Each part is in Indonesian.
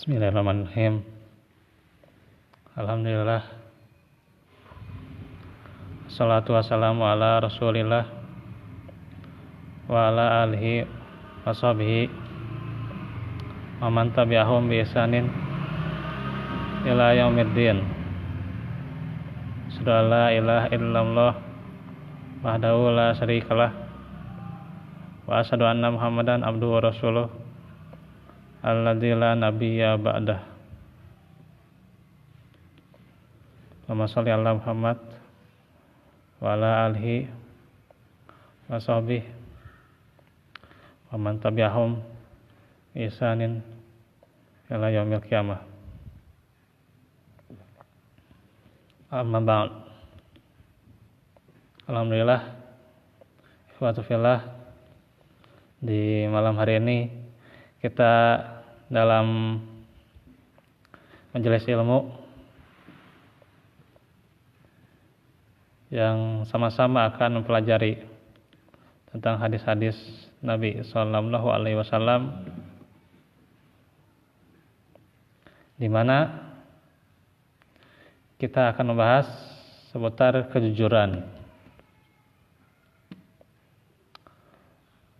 Bismillahirrahmanirrahim. Alhamdulillah. Assalatu wassalamu ala Rasulillah wa ala alihi wa sahbihi wa man tabi'ahum bi ihsanin ila yaumiddin. Asyhadu an la ilaha illallah wahdahu la syarikalah wa asyhadu anna Muhammadan abduhu wa rasuluh alladzi la nabiyya ba'dah. Allahumma shalli ala Muhammad wa ala alihi wa sahbihi wa man tabi'ahum bi ihsanin ila yaumil qiyamah. Amma ba'd. Alhamdulillah, ikhwatu fillah, di malam hari ini kita dalam majelis ilmu yang sama-sama akan mempelajari tentang hadis-hadis Nabi Sallallahu Alaihi Wasallam, di mana kita akan membahas seputar kejujuran.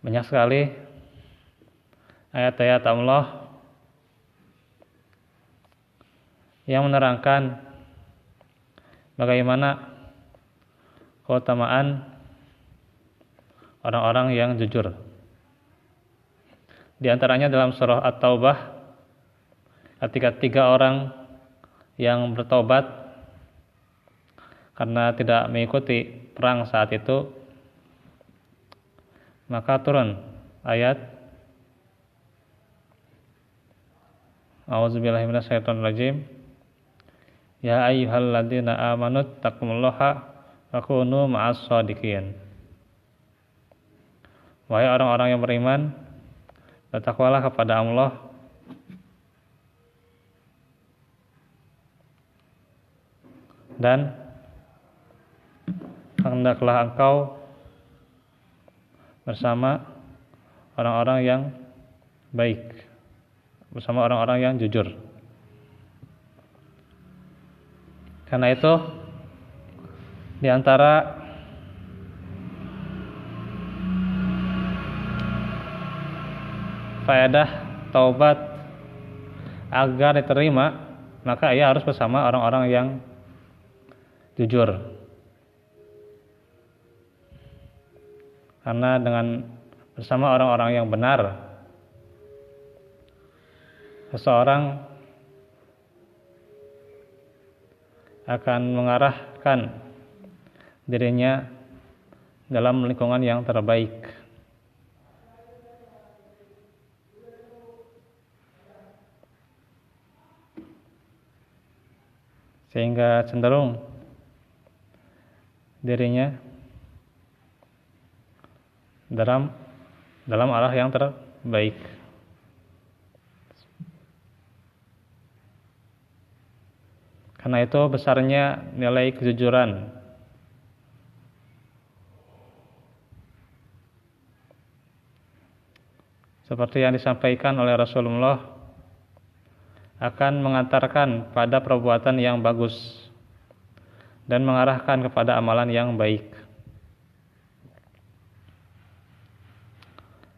Banyak sekali ayat-ayat Allah yang menerangkan bagaimana keutamaan orang-orang yang jujur. Di antaranya dalam surah At-Taubah, ketika 3 orang yang bertobat karena tidak mengikuti perang saat itu, maka turun ayat A'udzubillahi minasyaitonirrajim. Ya ayyuhalladzina amanu taqullaha wa kunu ma'as shadiqin. Wahai orang-orang yang beriman, bertakwalah kepada Allah dan hendaklah engkau bersama orang-orang yang baik, bersama orang-orang yang jujur. Karena itu, di antara faedah taubat agar diterima, maka ia harus bersama orang-orang yang jujur. Karena dengan bersama orang-orang yang benar, seseorang akan mengarahkan dirinya dalam lingkungan yang terbaik. Sehingga cenderung dirinya dalam arah yang terbaik. Karena itu besarnya nilai kejujuran. Seperti yang disampaikan oleh Rasulullah, akan mengantarkan pada perbuatan yang bagus dan mengarahkan kepada amalan yang baik.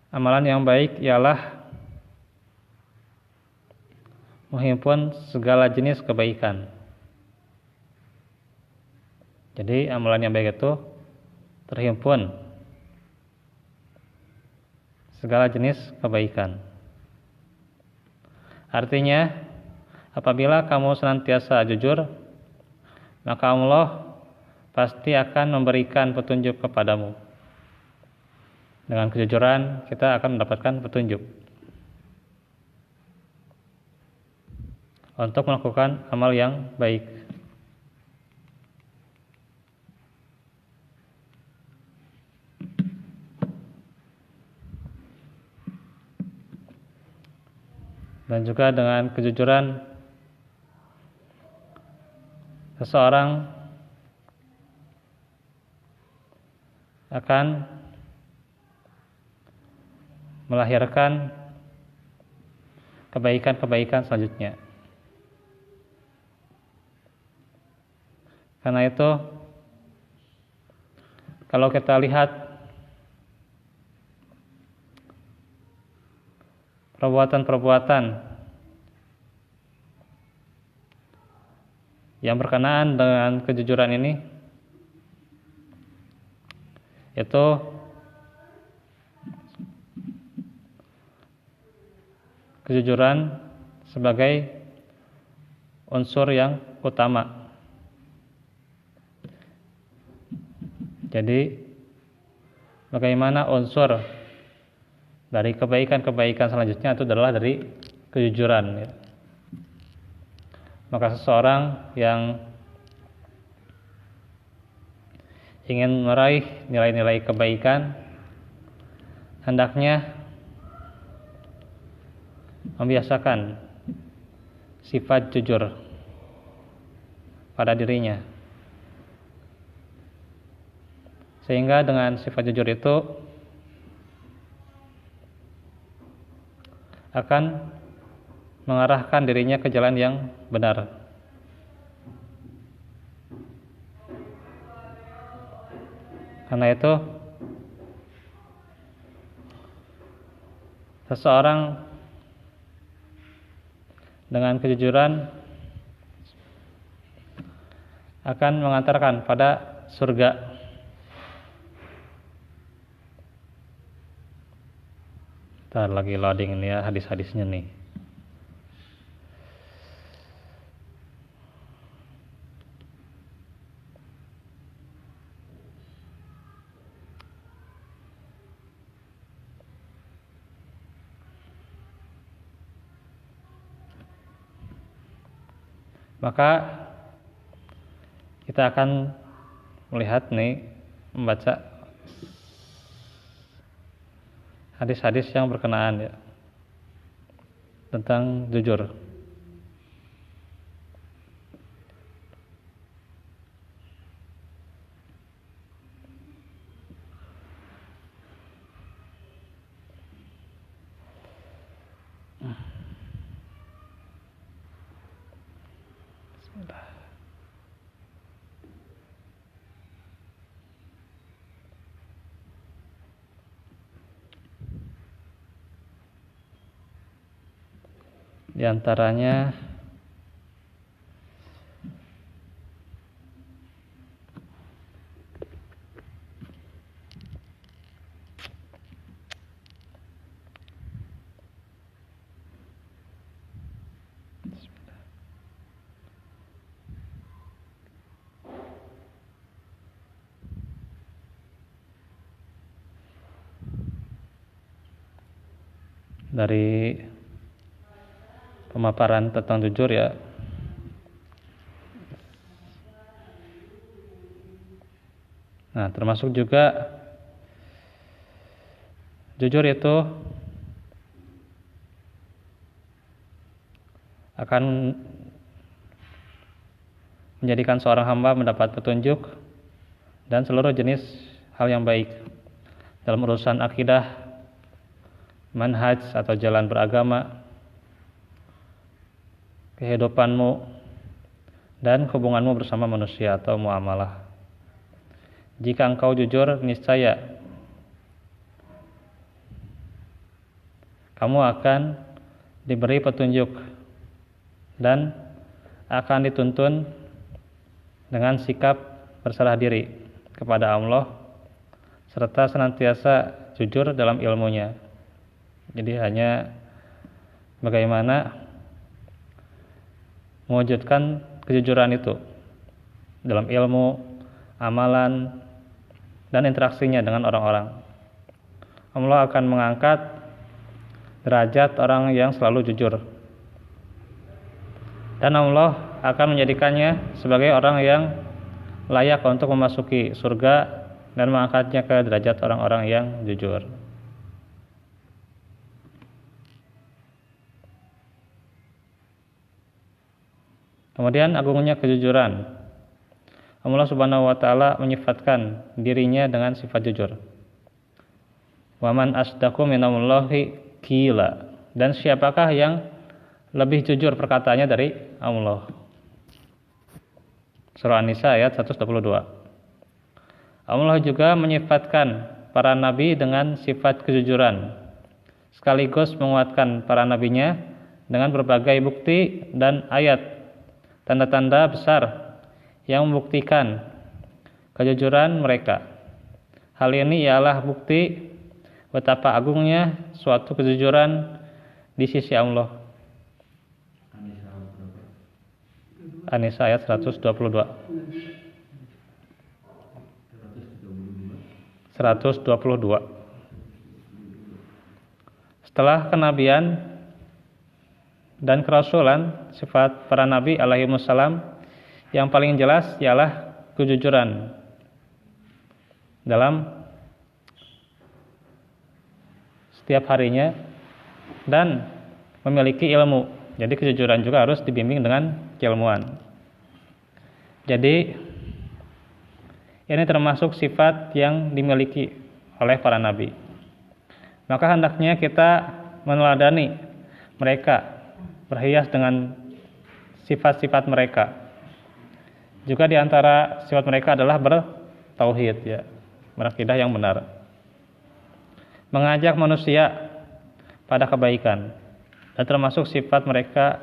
Amalan yang baik ialah menghimpun segala jenis kebaikan. Jadi amalan yang baik itu terhimpun segala jenis kebaikan. Artinya, apabila kamu senantiasa jujur, maka Allah pasti akan memberikan petunjuk kepadamu. Dengan kejujuran kita akan mendapatkan petunjuk untuk melakukan amal yang baik. Dan juga dengan kejujuran seseorang akan melahirkan kebaikan-kebaikan selanjutnya. Karena itu, kalau kita lihat perbuatan-perbuatan yang berkenaan dengan kejujuran ini, itu kejujuran sebagai unsur yang utama. Jadi bagaimana unsur dari kebaikan-kebaikan selanjutnya itu adalah dari kejujuran. Maka seseorang yang ingin meraih nilai-nilai kebaikan hendaknya membiasakan sifat jujur pada dirinya, sehingga dengan sifat jujur itu akan mengarahkan dirinya ke jalan yang benar. Karena itu, seseorang dengan kejujuran akan mengantarkan pada surga. Ntar lagi loading ini ya hadis-hadisnya nih. Maka kita akan melihat nih, membaca hadis-hadis yang berkenaan ya tentang jujur. Di antaranya dari pemaparan tentang jujur ya. Nah, termasuk juga jujur itu akan menjadikan seorang hamba mendapat petunjuk dan seluruh jenis hal yang baik dalam urusan akidah, manhaj atau jalan beragama, kehidupanmu, dan hubunganmu bersama manusia atau muamalah. Jika engkau jujur, niscaya kamu akan diberi petunjuk dan akan dituntun dengan sikap berserah diri kepada Allah serta senantiasa jujur dalam ilmunya. Jadi hanya bagaimana mewujudkan kejujuran itu dalam ilmu, amalan, dan interaksinya dengan orang-orang. Allah akan mengangkat derajat orang yang selalu jujur, dan Allah akan menjadikannya sebagai orang yang layak untuk memasuki surga dan mengangkatnya ke derajat orang-orang yang jujur. Kemudian agungnya kejujuran. Allah Subhanahu wa taala menyifatkan dirinya dengan sifat jujur. Wa man asdaqu minallahi qila. Dan siapakah yang lebih jujur perkataannya dari Allah. Surah An-Nisa ayat 122. Allah juga menyifatkan para nabi dengan sifat kejujuran, sekaligus menguatkan para nabinya dengan berbagai bukti dan ayat, tanda-tanda besar yang membuktikan kejujuran mereka. Hal ini ialah bukti betapa agungnya suatu kejujuran di sisi Allah. An-Nisa ayat 122. 122. Setelah kenabian dan kerasulan, sifat para nabi alaihimussalam yang paling jelas ialah kejujuran dalam setiap harinya dan memiliki ilmu. Jadi kejujuran juga harus dibimbing dengan keilmuan. Jadi ini termasuk sifat yang dimiliki oleh para nabi. Maka hendaknya kita meneladani mereka, berhias dengan sifat-sifat mereka. Juga di antara sifat mereka adalah bertauhid, ya, berakidah yang benar. Mengajak manusia pada kebaikan. Dan termasuk sifat mereka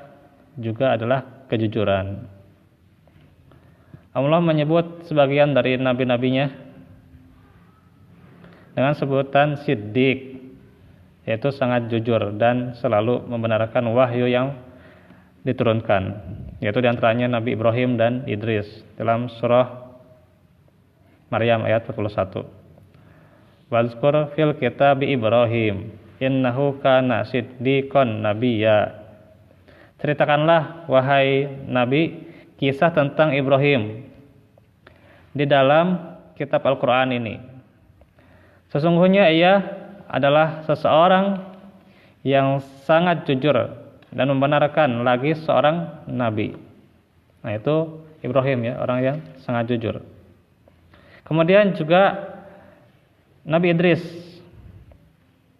juga adalah kejujuran. Allah menyebut sebagian dari nabi-nabinya dengan sebutan siddiq, yaitu sangat jujur dan selalu membenarkan wahyu yang diturunkan, yaitu diantaranya Nabi Ibrahim dan Idris dalam surah Maryam ayat 41. Wazkur fil kitabi Ibrahim innahu kana siddiqon nabiyya. Ceritakanlah wahai Nabi kisah tentang Ibrahim di dalam kitab Al-Quran ini. Sesungguhnya ia adalah seseorang yang sangat jujur dan membenarkan lagi seorang Nabi. Nah, itu Ibrahim, ya, orang yang sangat jujur. Kemudian juga Nabi Idris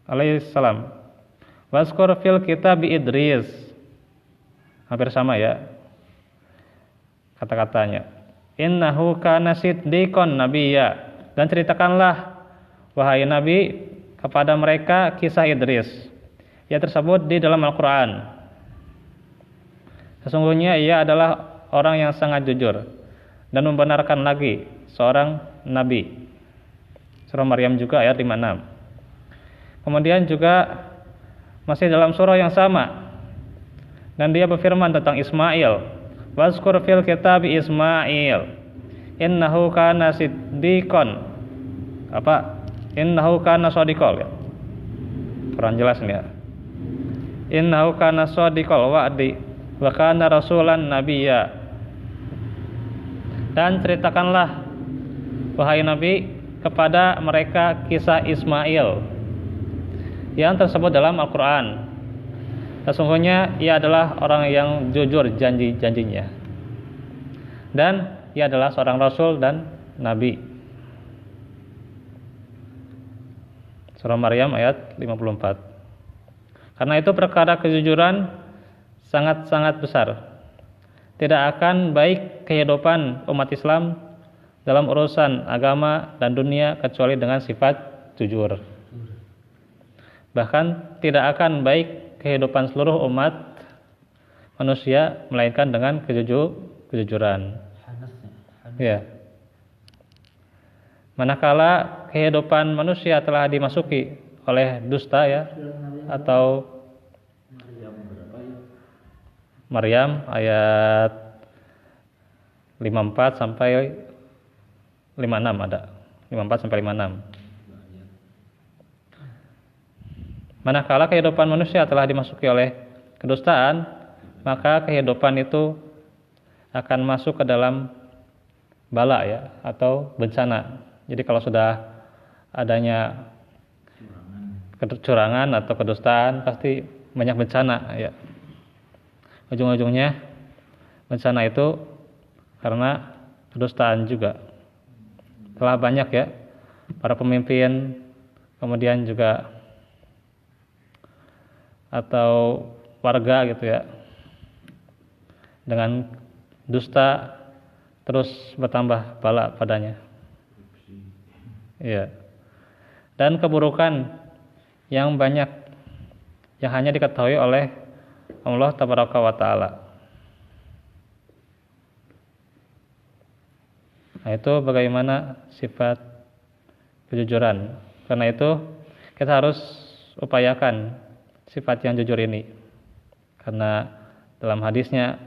alaihissalam. Wazkur fil kitab Idris. Hampir sama, ya, kata-katanya. Innahu kana siddiqon nabiyya. Dan ceritakanlah wahai Nabi kepada mereka kisah Idris yang tersebut di dalam Al-Quran. Sesungguhnya ia adalah orang yang sangat jujur dan membenarkan lagi seorang Nabi. Surah Maryam juga ayat 56. Kemudian juga masih dalam surah yang sama, dan dia berfirman tentang Ismail. Wazkur fil kitabi Ismail innahu kana siddiqon innahu kana shadiqal, ya. Kurang jelas nih, ya. Innahu kana shadiqal wa'di wa kana rasulan nabiyya. Dan ceritakanlah wahai Nabi kepada mereka kisah Ismail yang tersebut dalam Al-Quran. Sesungguhnya ia adalah orang yang jujur janji-janjinya, dan ia adalah seorang Rasul dan Nabi. Surah Maryam ayat 54. Karena itu perkara kejujuran sangat-sangat besar. Tidak akan baik kehidupan umat Islam dalam urusan agama dan dunia kecuali dengan sifat jujur. Bahkan tidak akan baik kehidupan seluruh umat manusia melainkan dengan kejujuran. Ya. Manakala kehidupan manusia telah dimasuki oleh dusta, ya, atau Maryam ayat 54 sampai 56 ada. 54 sampai 56. Manakala kehidupan manusia telah dimasuki oleh kedustaan, maka kehidupan itu akan masuk ke dalam bala, ya, atau bencana. Jadi kalau sudah adanya kecurangan atau kedustaan, pasti banyak bencana, ya. Ujung-ujungnya bencana itu karena kedustaan juga. Telah banyak, ya, para pemimpin, kemudian juga atau warga, gitu, ya, dengan dusta terus bertambah bala padanya. Iya. Dan keburukan yang banyak yang hanya diketahui oleh Allah Tabaraka wa Ta'ala. Nah, itu bagaimana sifat kejujuran. Karena itu kita harus upayakan sifat yang jujur ini. Karena dalam hadisnya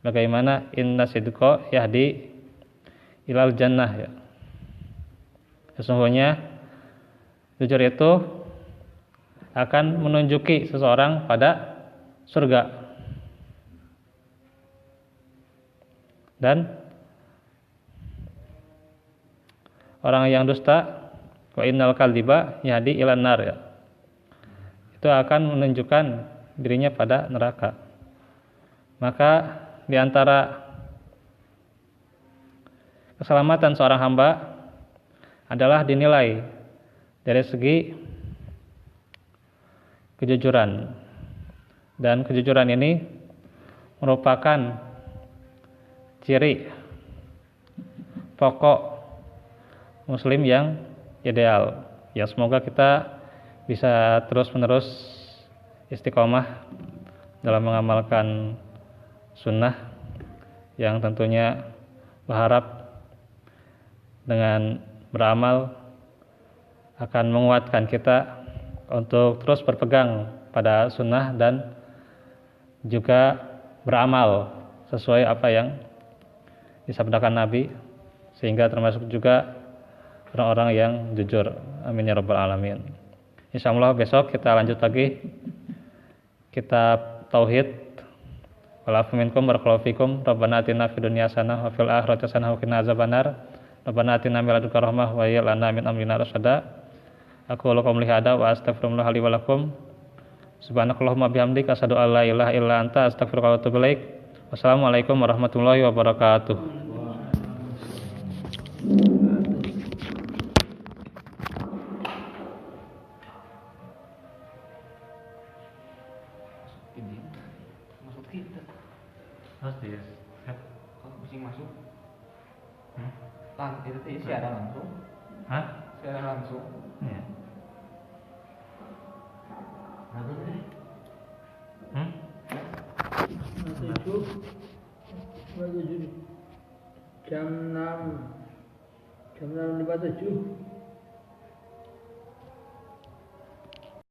bagaimana inna sidqa yahdi ilal jannah ya. Sesungguhnya jujur itu akan menunjuki seseorang pada surga. Dan orang yang dusta wa innal kaldiba yahdi ilan nar ya. Itu akan menunjukkan dirinya pada neraka. Maka di antara keselamatan seorang hamba adalah dinilai dari segi kejujuran. Dan kejujuran ini merupakan ciri pokok muslim yang ideal. Ya, semoga kita bisa terus-menerus istiqomah dalam mengamalkan sunnah yang tentunya berharap dengan beramal akan menguatkan kita untuk terus berpegang pada sunnah dan juga beramal sesuai apa yang disabdakan Nabi, sehingga termasuk juga orang-orang yang jujur. Amin ya rabbal alamin. Insyaallah besok kita lanjut lagi kitab tauhid. Wa'alafu minkum barakallahu fikum. Rabbana atina fid dunya hasanah wa fil akhirati hasanah wa qina azabannar. Rabbana atina min ladunka rahmah wa hayyi lana min amrina rasyada. Aku qouli hada wa astaghfirullah li wa lakum. Subhanakallahumma bihamdika asyhadu an la ilaha illa anta astaghfiruka wa atubu ilaik. Wassalamualaikum warahmatullahi wabarakatuh. Masuk kita. Pasti ya. Kalau pusing masuk. Itu siaran langsung. Hah? Siaran langsung. Iya. Jam 6 jam 6.57